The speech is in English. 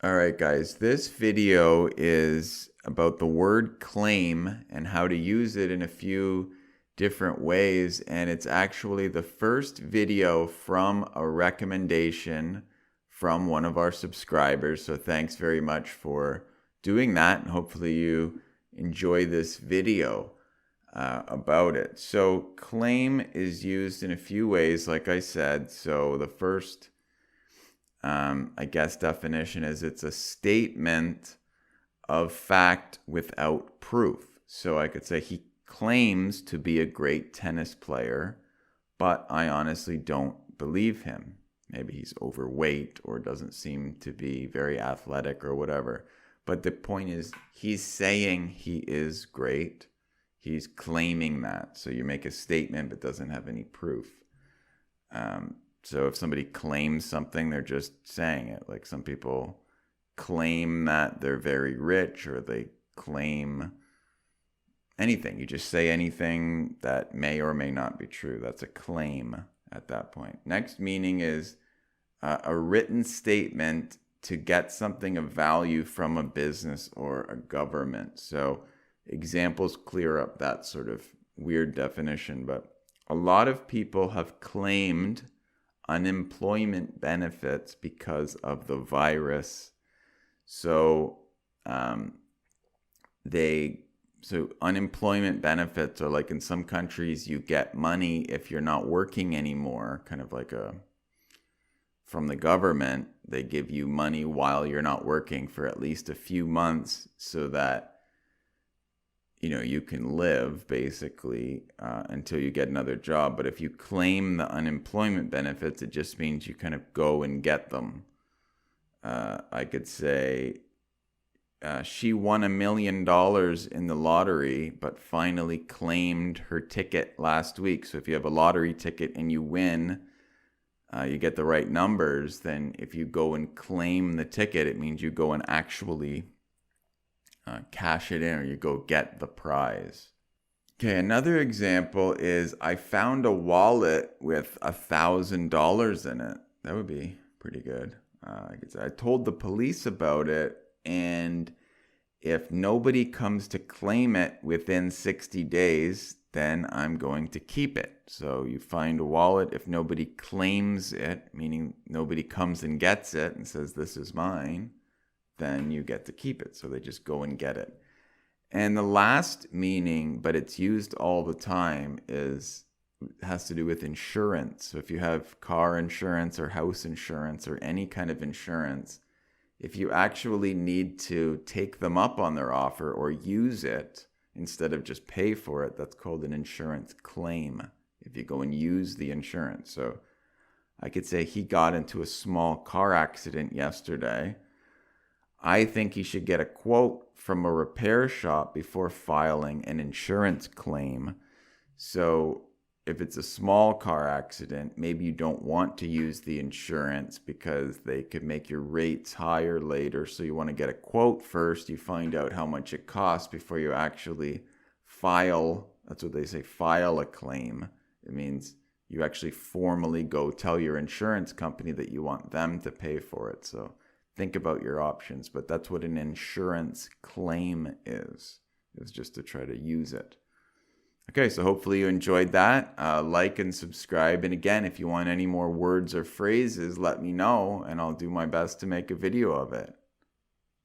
All right, guys, this video is about the word claim and how to use it in a few different ways. And it's actually the first video from a recommendation from one of our subscribers. So thanks very much for doing that. And hopefully you enjoy this video about it. So claim is used in a few ways, like I said. So the first I guess definition is it's a statement of fact without proof. So I could say he claims to be a great tennis player, but I honestly don't believe him. Maybe he's overweight or doesn't seem to be very athletic or whatever. But the point is, he's saying he is great. He's claiming that. So you make a statement but doesn't have any proof. So if somebody claims something, they're just saying it. Like some people claim that they're very rich, or they claim anything. You just say anything that may or may not be true. That's a claim at that point. Next meaning is a written statement to get something of value from a business or a government. So examples clear up that sort of weird definition. But a lot of people have claimed unemployment benefits because of the virus. So unemployment benefits are like, in some countries you get money if you're not working anymore, kind of like from the government. They give you money while you're not working for at least a few months so that you can live basically until you get another job. But if you claim the unemployment benefits, it just means you kind of go and get them. I could say she won $1 million in the lottery, but finally claimed her ticket last week. So if you have a lottery ticket and you win, you get the right numbers, then if you go and claim the ticket, it means you go and actually cash it in, or you go get the prize. Okay, another example is I found a wallet with $1,000 in it. That would be pretty good. I told the police about it, and if nobody comes to claim it within 60 days, then I'm going to keep it. So you find a wallet. If nobody claims it, meaning nobody comes and gets it and says, this is mine, then you get to keep it. So they just go and get it. And the last meaning, but it's used all the time, has to do with insurance. So if you have car insurance or house insurance or any kind of insurance, if you actually need to take them up on their offer or use it instead of just pay for it, that's called an insurance claim, if you go and use the insurance. So I could say he got into a small car accident yesterday. I think he should get a quote from a repair shop before filing an insurance claim. So if it's a small car accident, maybe you don't want to use the insurance because they could make your rates higher later. So you want to get a quote first. You find out how much it costs before you actually file. That's what they say, file a claim. It means you actually formally go tell your insurance company that you want them to pay for it. So think about your options, but that's what an insurance claim is. It's just to try to use it. Okay, so hopefully you enjoyed that. Like and subscribe. And again, if you want any more words or phrases, let me know, and I'll do my best to make a video of it.